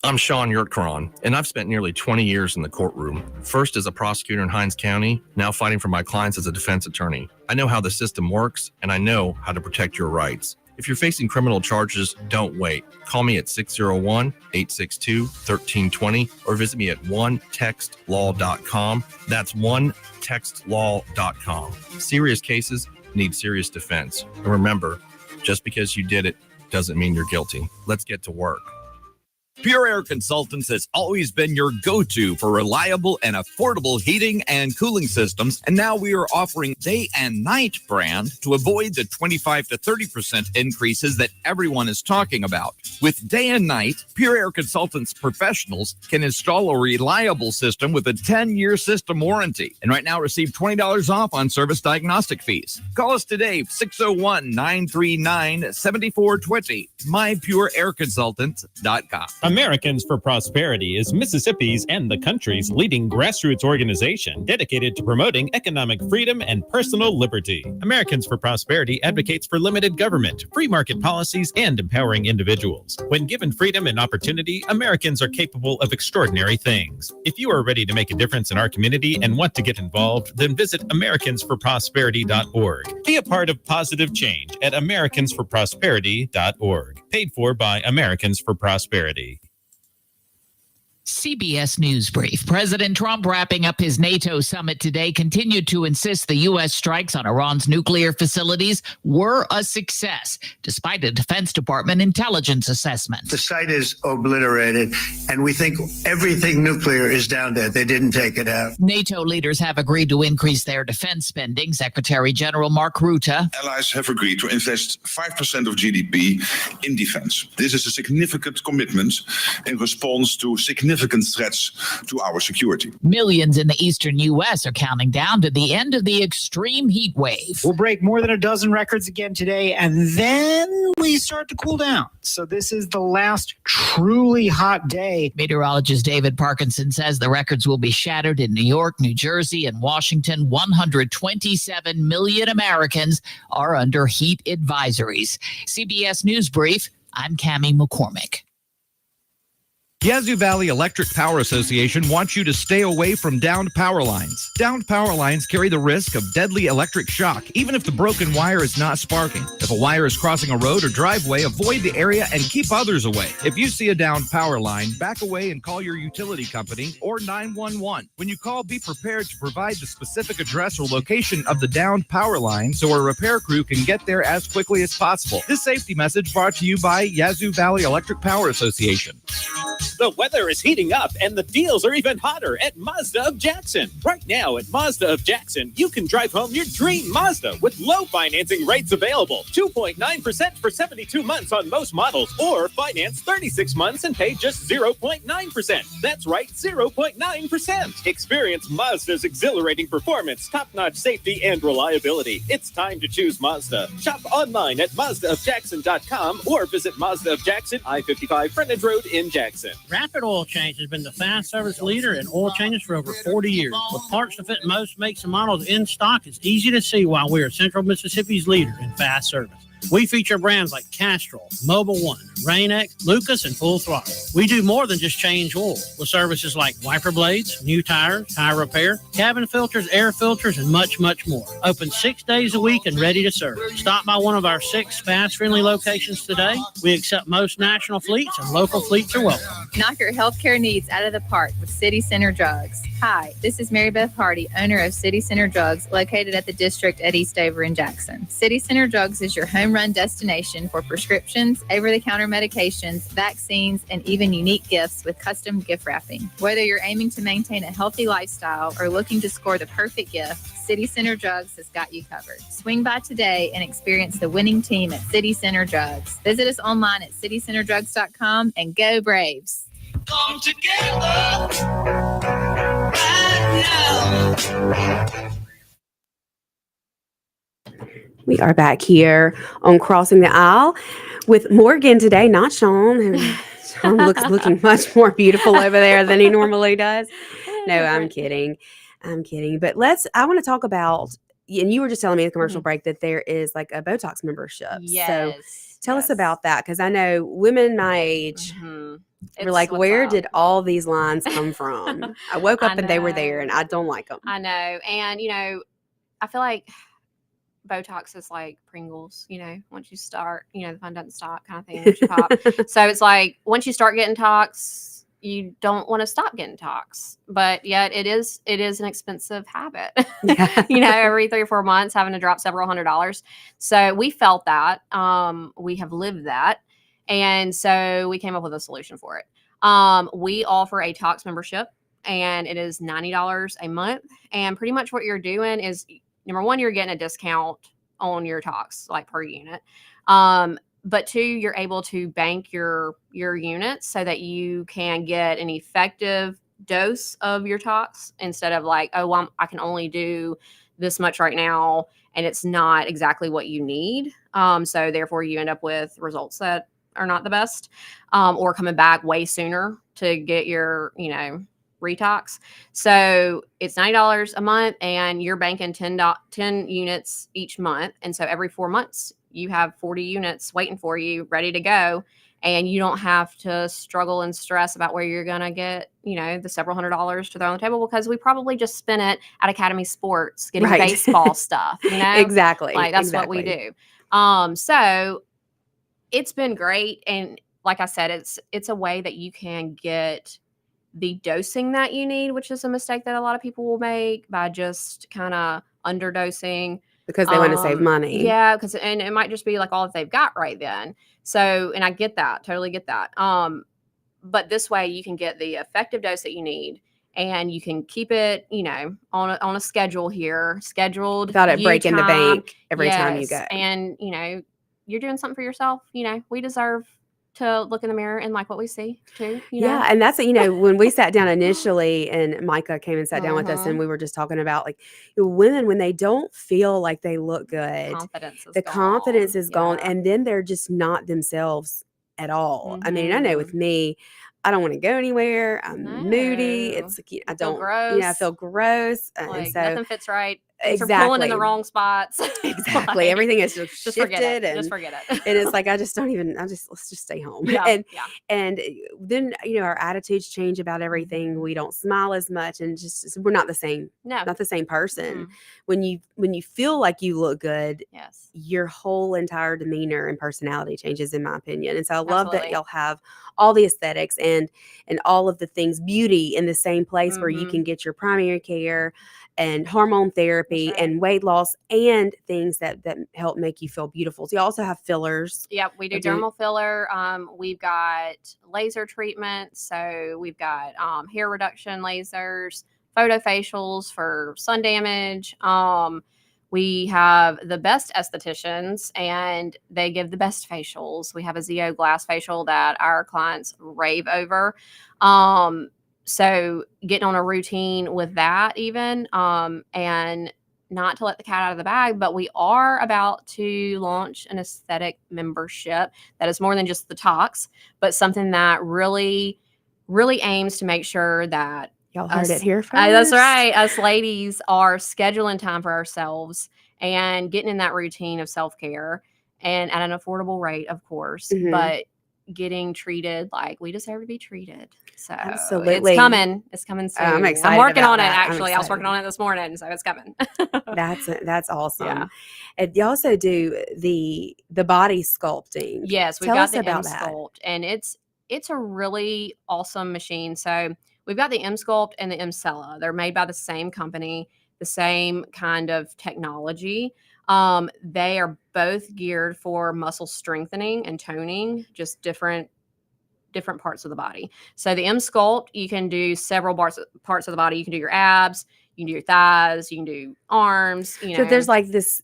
I'm Sean Yurtkaran, and I've spent nearly 20 years in the courtroom, first as a prosecutor in Hinds County, now fighting for my clients as a defense attorney. I know how the system works, and I know how to protect your rights. If you're facing criminal charges, don't wait. Call me at 601-862-1320 or visit me at onetextlaw.com. That's onetextlaw.com. Serious cases need serious defense. And remember, just because you did it doesn't mean you're guilty. Let's get to work. Pure Air Consultants has always been your go-to for reliable and affordable heating and cooling systems, and now we are offering day and night brand to avoid the 25 to 30% increases that everyone is talking about. With day and night, Pure Air Consultants professionals can install a reliable system with a 10-year system warranty, and right now receive $20 off on service diagnostic fees. Call us today, 601-939-7420, mypureairconsultants.com. Americans for Prosperity is Mississippi's and the country's leading grassroots organization dedicated to promoting economic freedom and personal liberty. Americans for Prosperity advocates for limited government, free market policies, and empowering individuals. When given freedom and opportunity, Americans are capable of extraordinary things. If you are ready to make a difference in our community and want to get involved, then visit americansforprosperity.org. Be a part of positive change at americansforprosperity.org. Paid for by Americans for Prosperity. CBS News Brief. President Trump, wrapping up his NATO summit today, continued to insist the U.S. strikes on Iran's nuclear facilities were a success, despite a Defense Department intelligence assessment. The site is obliterated, and we think everything nuclear is down there. They didn't take it out. NATO leaders have agreed to increase their defense spending. Secretary General Mark Rutte. Allies have agreed to invest 5% of GDP in defense. This is a significant commitment in response to significant threats to our security. Millions in the eastern U.S. are counting down to the end of the extreme heat wave. We'll break more than a dozen records again today, and then we start to cool down. So this is the last truly hot day. Meteorologist David Parkinson says the records will be shattered in New York, New Jersey, and Washington. 127 million Americans are under heat advisories. CBS News Brief, I'm Cammie McCormick. Yazoo Valley Electric Power Association wants you to stay away from downed power lines. Downed power lines carry the risk of deadly electric shock, even if the broken wire is not sparking. If a wire is crossing a road or driveway, avoid the area and keep others away. If you see a downed power line, back away and call your utility company or 911. When you call, be prepared to provide the specific address or location of the downed power line so a repair crew can get there as quickly as possible. This safety message brought to you by Yazoo Valley Electric Power Association. The weather is heating up and the deals are even hotter at Mazda of Jackson. Right now at Mazda of Jackson, you can drive home your dream Mazda with low financing rates available. 2.9% for 72 months on most models, or finance 36 months and pay just 0.9%. That's right, 0.9%. Experience Mazda's exhilarating performance, top-notch safety, and reliability. It's time to choose Mazda. Shop online at MazdaofJackson.com or visit Mazda of Jackson, I-55 Frontage Road in Jackson. Rapid Oil Change has been the fast service leader in oil changes for over 40 years. With parts to fit most makes and models in stock, it's easy to see why we are Central Mississippi's leader in fast service. We feature brands like Castrol, Mobile One, Rain-X, Lucas, and Full Throttle. We do more than just change oil with services like wiper blades, new tires, tire repair, cabin filters, air filters, and much, much more. Open 6 days a week and ready to serve. Stop by one of our 6 fast-friendly locations today. We accept most national fleets, and local fleets are welcome. Knock your healthcare needs out of the park with City Center Drugs. Hi, this is Mary Beth Hardy, owner of City Center Drugs, located at the District at Eastover in Jackson. City Center Drugs is your home run destination for prescriptions, over-the-counter medications, vaccines, and even unique gifts with custom gift wrapping. Whether you're aiming to maintain a healthy lifestyle or looking to score the perfect gift, City Center Drugs has got you covered. Swing by today and experience the winning team at City Center Drugs. Visit us online at citycenterdrugs.com and go Braves. Come together right now. We are back here on Crossing the Aisle with Morgan today, not Sean. Sean looking much more beautiful over there than he normally does. No, I'm kidding. But I want to talk about, and you were just telling me in the commercial break that there is like a Botox membership. Yes. So tell us about that, because I know women my age were like, where did all these lines come from? I woke up and they were there, and I don't like them. I know. And, I feel like Botox is like Pringles, once you start, the fun doesn't stop kind of thing once you pop. So it's like, once you start getting tox, you don't want to stop getting tox, but yet it is an expensive habit, every 3 or 4 months having to drop several $100s. So we felt that, we have lived that. And so we came up with a solution for it. We offer a tox membership, and it is $90 a month. And pretty much what you're doing is, number one, you're getting a discount on your tox, like per unit. But 2, you're able to bank your units so that you can get an effective dose of your tox instead of like, I can only do this much right now, and it's not exactly what you need. So therefore, you end up with results that are not the best, or coming back way sooner to get your, retox. So it's $90 a month, and you're banking 10 units each month. And so every 4 months, you have 40 units waiting for you, ready to go. And you don't have to struggle and stress about where you're going to get, the several $100s to throw on the table, because we probably just spent it at Academy Sports getting baseball stuff, Exactly. Like that's what we do. So it's been great. And like I said, it's a way that you can get the dosing that you need, which is a mistake that a lot of people will make by just kind of underdosing. Because they want to save money. Yeah, and it might just be like all that they've got right then. So, and I get that, totally get that. But this way you can get the effective dose that you need, and you can keep it, on a schedule here, scheduled. Without it breaking the bank every time you go. And, you're doing something for yourself. We deserve to look in the mirror and like what we see too. Yeah. And that's, when we sat down initially, and Micah came and sat down with us, and we were just talking about like women, when they don't feel like they look good, confidence is gone. And then they're just not themselves at all. I mean, I know with me, I don't want to go anywhere. I'm moody. It's like, I don't, gross. I feel gross. Like, and so nothing fits right. Things are pulling in the Exactly. wrong spots. Exactly. Like, Everything is just just forget shifted, it. and Just forget it. and it's like let's just stay home. Yeah. And Yeah. and then our attitudes change about everything. We don't smile as much, and we're not the same. No. Not the same person. Mm. When you feel like you look good, Yes. your whole entire demeanor and personality changes, in my opinion. And so I love that Absolutely. y'all have all the aesthetics and all of the things, beauty, in the same place where you Mhm. can get your primary care and hormone therapy That's right. and weight loss and things that help make you feel beautiful. So you also have fillers. Yep, we do dermal filler. We've got laser treatments. So we've got hair reduction lasers, photofacials for sun damage. We have the best estheticians, and they give the best facials. We have a Zeo glass facial that our clients rave over. So getting on a routine with that even, and not to let the cat out of the bag, but we are about to launch an aesthetic membership that is more than just the talks, but something that really, really aims to make sure that Y'all heard it here first. That's right. Us ladies are scheduling time for ourselves and getting in that routine of self-care, and at an affordable rate, of course, Mhm. but getting treated like we deserve to be treated. So Absolutely. it's coming. It's coming soon. I'm excited working about on it, that. I'm actually. I was excited. working on it this morning, so it's coming. That's awesome. Yeah. And you also do the body sculpting. Yes, we've Tell got us the about M that. Sculpt, and it's a really awesome machine. So we've got the M Sculpt and the M Cella. They're made by the same company, the same kind of technology. They are both geared for muscle strengthening and toning, just different parts of the body. So the M Sculpt, you can do several parts of the body. You can do your abs, you can do your thighs, you can do arms. So if there's like this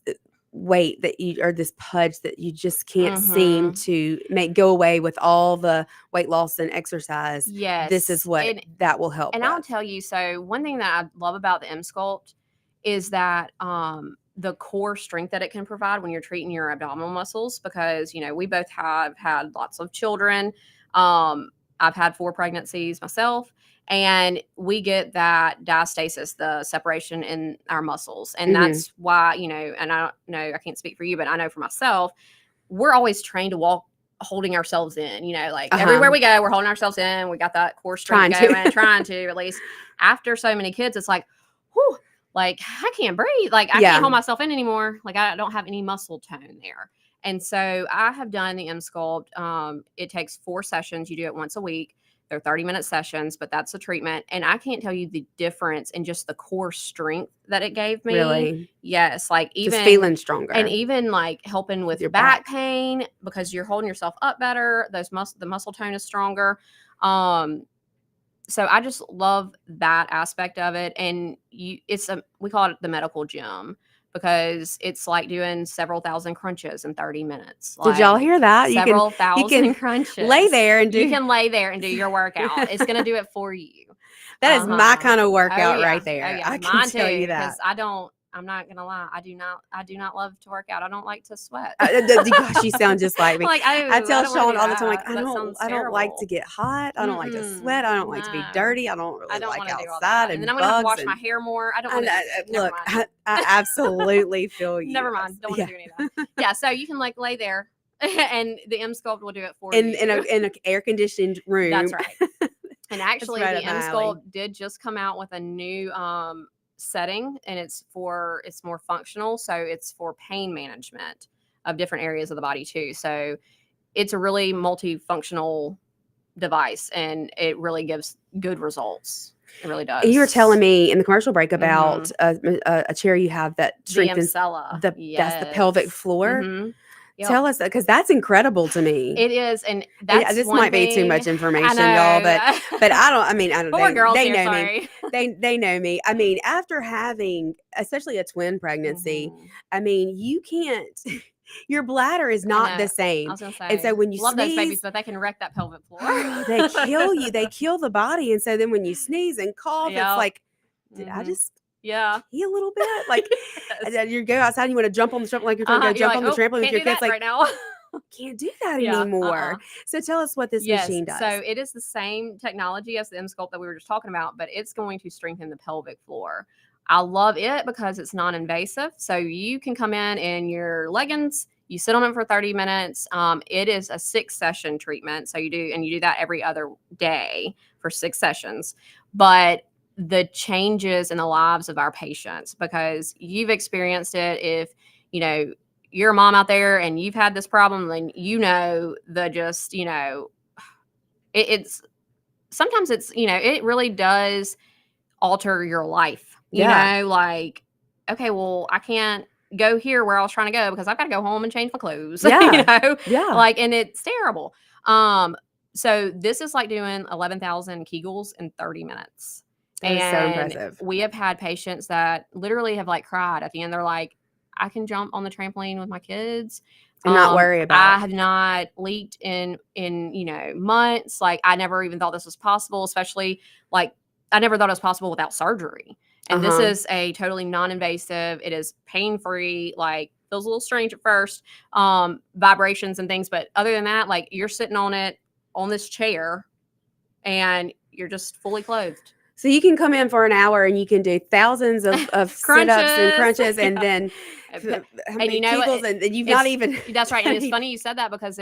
weight that you, or this pudge that you just can't seem to make go away with all the weight loss and exercise, Yes, this is what that will help And with. I'll tell you, so one thing that I love about the M Sculpt is that the core strength that it can provide when you're treating your abdominal muscles, because we both have had lots of children. I've had 4 pregnancies myself, and we get that diastasis, the separation in our muscles. And that's why, and I don't know, I can't speak for you, but I know for myself, we're always trained to walk holding ourselves in, everywhere we go, we're holding ourselves in. We got that core strength trying to, at least after so many kids, it's like, whew, like I can't breathe. Like I can't hold myself in anymore. Like I don't have any muscle tone there. And so I have done the M Sculpt. It takes 4 sessions. You do it once a week. They're 30-minute sessions, but that's a treatment. And I can't tell you the difference in just the core strength that it gave me. Really? Yes. Like even just feeling stronger. And even like helping with your back pain, because you're holding yourself up better. The muscle tone is stronger. So I just love that aspect of it. And we call it the medical gym, because it's like doing several thousand crunches in 30 minutes. Did y'all hear that? Several thousand crunches. Lay there and you can lay there and do your workout. It's going to do it for you. That is my kind of workout yeah. right there. Oh, yeah. I can Mine tell too, you that. because I'm not gonna lie. I do not love to work out. I don't like to sweat. Gosh, you sound just like me. Like, I tell don't wanna Sean do all the time, that. like I That don't sounds like to terrible. get hot. I don't like to sweat. I don't like to be No. dirty. I don't really I don't like wanna do all outside that. and then I'm gonna have to bugs wash my hair more. I don't want to. look, I absolutely feel you. Never mind. Don't want to do any of that. Yeah. So you can like lay there, and the M Sculpt will do it for you in an air conditioned room. That's right. And actually, right the up my M alley. Sculpt did just come out with a new setting, and it's more functional. So it's for pain management of different areas of the body too. So it's a really multifunctional device, and it really gives good results. It really does. You were telling me in the commercial break about a chair you have that strengthens that's the pelvic floor. Yep. Tell us that, because that's incredible to me. It is, and that's this one might be too much information, y'all, but I don't. Poor girls they here, know sorry. me. They know me. I mean, after having, especially a twin pregnancy, I mean, you can't. Your bladder is not the same. I was gonna say, and so when you love sneeze, those babies, but they can wreck that pelvic floor. they kill you. They kill the body, and so then when you sneeze and cough, it's like, did I just pee a little bit? Like you go outside, and you want to jump on the trampoline, like you're trying to jump on the trampoline with your kids, like right now. Can't do that anymore. So tell us what this machine does. So it is the same technology as the M Sculpt that we were just talking about, but it's going to strengthen the pelvic floor. I love it because it's non-invasive. So you can come in your leggings, you sit on it for 30 minutes. It is a 6-session treatment. So you do that every other day for 6 sessions. But the changes in the lives of our patients, because you've experienced it. If, you're a mom out there and you've had this problem, then it's sometimes it's, it really does alter your life. Like, okay, well, I can't go here where I was trying to go because I've got to go home and change my clothes. Like, and it's terrible. So this is like doing 11,000 Kegels in 30 minutes. That is so impressive. We have had patients that literally have like cried at the end. They're like, I can jump on the trampoline with my kids and not worry about I have not leaked in months. Like, I never even thought this was possible, especially like I never thought it was possible without surgery. And this is a totally non-invasive. It is pain-free, like feels a little strange at first, vibrations and things. But other than that, like you're sitting on this chair and you're just fully clothed. So you can come in for an hour and you can do thousands of sit-ups and crunches and then and you've not even. That's right. And it's funny you said that because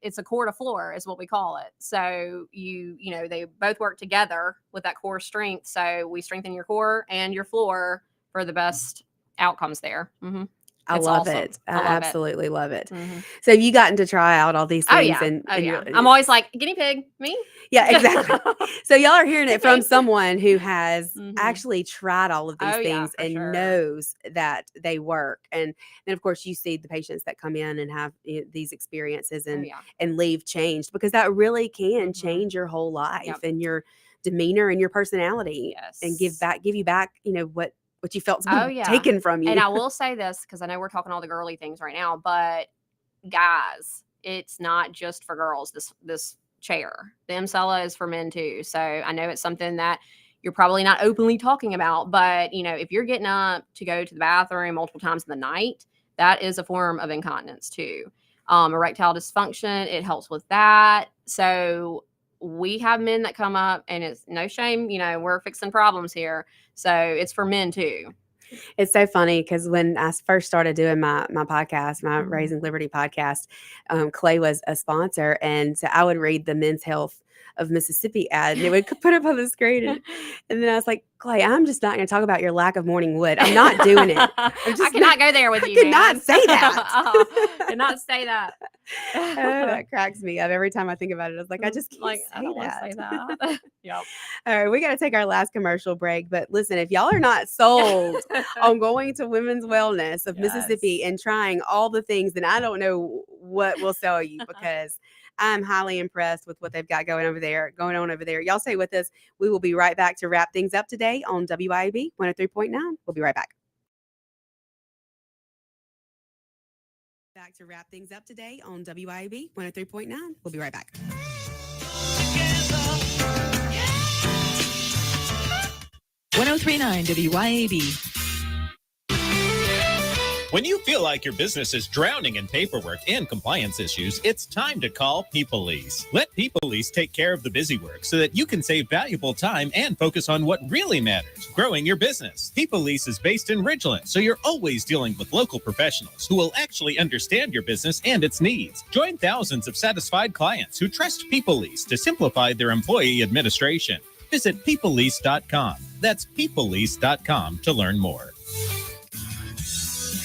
it's a core to floor is what we call it. So they both work together with that core strength. So we strengthen your core and your floor for the best outcomes there. Mm-hmm. I love it. I absolutely love it. Mm-hmm. So have you gotten to try out all these things? I'm always like, guinea pig, me? Yeah, exactly. So y'all are hearing it from someone who has actually tried all of these things and knows that they work. And then, of course, you see the patients that come in and have these experiences and leave changed, because that really can change your whole life and your demeanor and your personality and give you back, what you felt taken from you. And I will say this, because I know we're talking all the girly things right now, but guys, it's not just for girls. This chair, the Emsella, is for men too. So I know it's something that you're probably not openly talking about, but if you're getting up to go to the bathroom multiple times in the night, that is a form of incontinence too. Erectile dysfunction, it helps with that. So we have men that come up, and it's no shame, we're fixing problems here. So it's for men too. It's so funny because when I first started doing my podcast, my Raising Liberty podcast, Clay was a sponsor. And so I would read the Men's Health of Mississippi ad, and it would put up on the screen. And then I was like, Clay, I'm just not going to talk about your lack of morning wood. I'm not doing it. I cannot go there with you. I cannot say that. Cannot say that. That cracks me up every time I think about it. I was like, I just can't I don't want to say that. Yep. All right, we got to take our last commercial break. But listen, if y'all are not sold on going to Women's Wellness of Mississippi and trying all the things, then I don't know what will sell you, because I'm highly impressed with what they've got going on over there. Y'all stay with us. We will be right back to wrap things up today on WIAB 103.9. We'll be right back. Back to wrap things up today on WIAB 103.9. We'll be right back. 103.9 WIAB. When you feel like your business is drowning in paperwork and compliance issues, it's time to call P-Police. Let P-Police take care of the busy work so that you can save valuable time and focus on what really matters, growing your business. P-Police is based in Ridgeland, so you're always dealing with local professionals who will actually understand your business and its needs. Join thousands of satisfied clients who trust P-Police to simplify their employee administration. Visit P-Police.com. That's P-Police.com to learn more.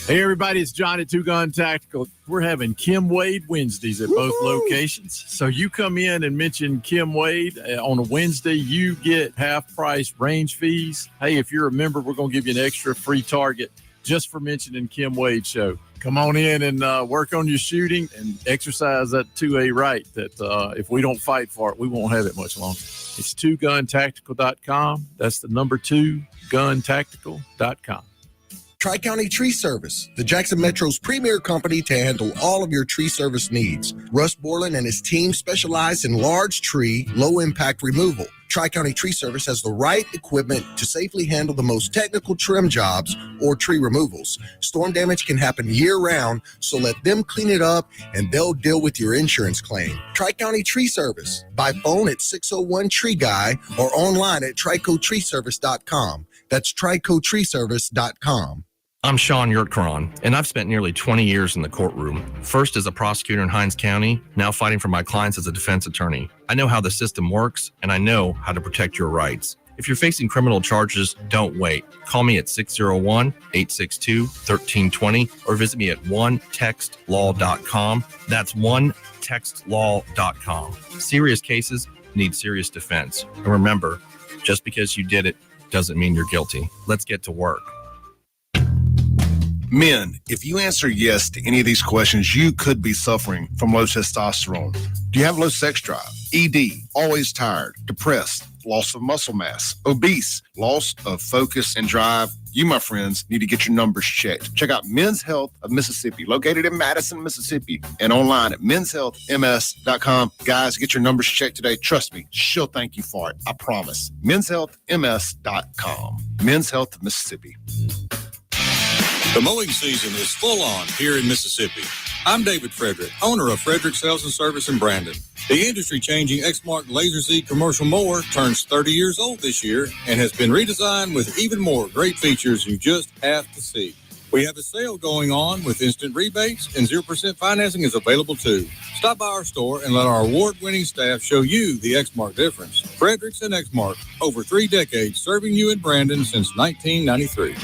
Hey, everybody, it's John at Two Gun Tactical. We're having Kim Wade Wednesdays at both locations. So you come in and mention Kim Wade on a Wednesday, you get half-price range fees. Hey, if you're a member, we're going to give you an extra free target just for mentioning Kim Wade Show. Come on in and work on your shooting and exercise that 2A right that if we don't fight for it, we won't have it much longer. It's twoguntactical.com. That's the number 2, guntactical.com. Tri-County Tree Service, the Jackson Metro's premier company to handle all of your tree service needs. Russ Borland and his team specialize in large tree, low-impact removal. Tri-County Tree Service has the right equipment to safely handle the most technical trim jobs or tree removals. Storm damage can happen year-round, so let them clean it up and they'll deal with your insurance claim. Tri-County Tree Service, by phone at 601-TREE-GUY or online at tricotreeservice.com. That's tricotreeservice.com. I'm Sean Yurtkaran, and I've spent nearly 20 years in the courtroom, first as a prosecutor in Hinds County, now fighting for my clients as a defense attorney. I know how the system works, and I know how to protect your rights. If you're facing criminal charges, don't wait. Call me at 601-862-1320 or visit me at onetextlaw.com. That's onetextlaw.com. Serious cases need serious defense. And remember, just because you did it doesn't mean you're guilty. Let's get to work. Men, if you answer yes to any of these questions, you could be suffering from low testosterone. Do you have low sex drive? ED, always tired, depressed, loss of muscle mass, obese, loss of focus and drive? You, my friends, need to get your numbers checked. Check out Men's Health of Mississippi, located in Madison, Mississippi, and online at menshealthms.com. Guys, get your numbers checked today. Trust me, she'll thank you for it. I promise. menshealthms.com. Men's Health of Mississippi. The mowing season is full on here in Mississippi. I'm David Frederick, owner of Frederick Sales and Service in Brandon. The industry-changing Exmark Laser Z commercial mower turns 30 years old this year and has been redesigned with even more great features you just have to see. We have a sale going on with instant rebates, and 0% financing is available too. Stop by our store and let our award-winning staff show you the Exmark difference. Fredericks and Exmark, over 3 decades serving you in Brandon since 1993.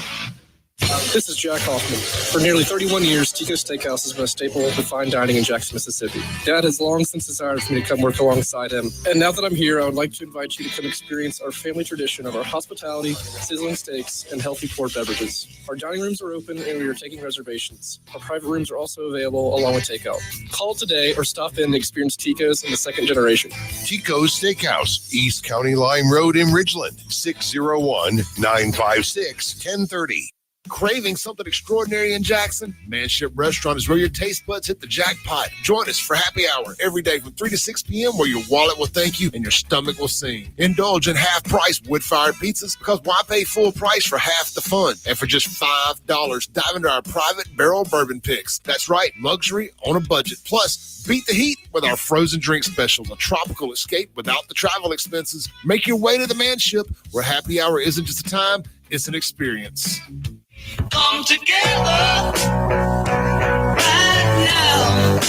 This is Jack Hoffman. For nearly 31 years, Tico's Steakhouse has been a staple of fine dining in Jackson, Mississippi. Dad has long since desired for me to come work alongside him. And now that I'm here, I would like to invite you to come experience our family tradition of our hospitality, sizzling steaks, and healthy poured beverages. Our dining rooms are open and we are taking reservations. Our private rooms are also available along with takeout. Call today or stop in and experience Tico's in the second generation. Tico's Steakhouse, East County Line Road in Ridgeland, 601-956-1030. Craving something extraordinary in Jackson? Manship Restaurant is where your taste buds hit the jackpot. Join us for happy hour every day from 3 to 6 p.m. where your wallet will thank you and your stomach will sing. Indulge in half-price wood-fired pizzas because why pay full price for half the fun? And for just $5, dive into our private barrel bourbon picks. That's right, luxury on a budget. Plus, beat the heat with our frozen drink special, a tropical escape without the travel expenses. Make your way to the Manship where happy hour isn't just a time, it's an experience. Come together right now.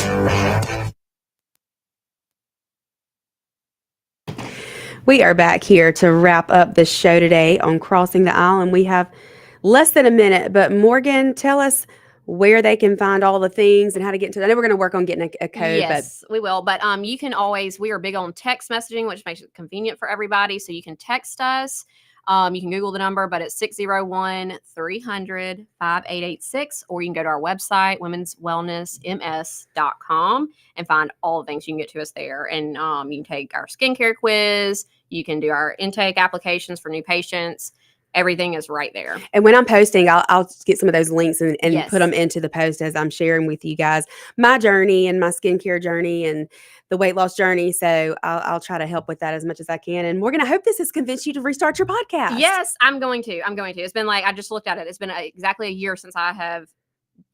We are back here to wrap up the show today on Crossing the Aisle, and we have less than a minute. But Morgan, tell us where they can find all the things and how to get into it. I know we're going to work on getting a code. Yes, we will. But you can always, we are big on text messaging, which makes it convenient for everybody. So you can text us. You can Google the number, but it's 601-300-5886, or you can go to our website, womenswellnessms.com, and find all the things. You can get to us there. And you can take our skincare quiz. You can do our intake applications for new patients. Everything is right there. And when I'm posting, I'll get some of those links and Yes. put them into the post as I'm sharing with you guys my journey and my skincare journey and the weight loss journey. So I'll try to help with that as much as I can. And Morgan, I hope this has convinced you to restart your podcast. Yes, I'm going to. It's been like, I just looked at it. It's been exactly a year since I have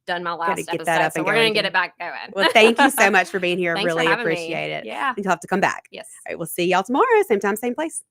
done my last get episode. that up So and we're going going to get again. it back going. Well, thank you so much for being here. Thanks for Really having me. appreciate it. Yeah. You'll have to come back. Yes. All right, we'll see y'all tomorrow. Same time, same place.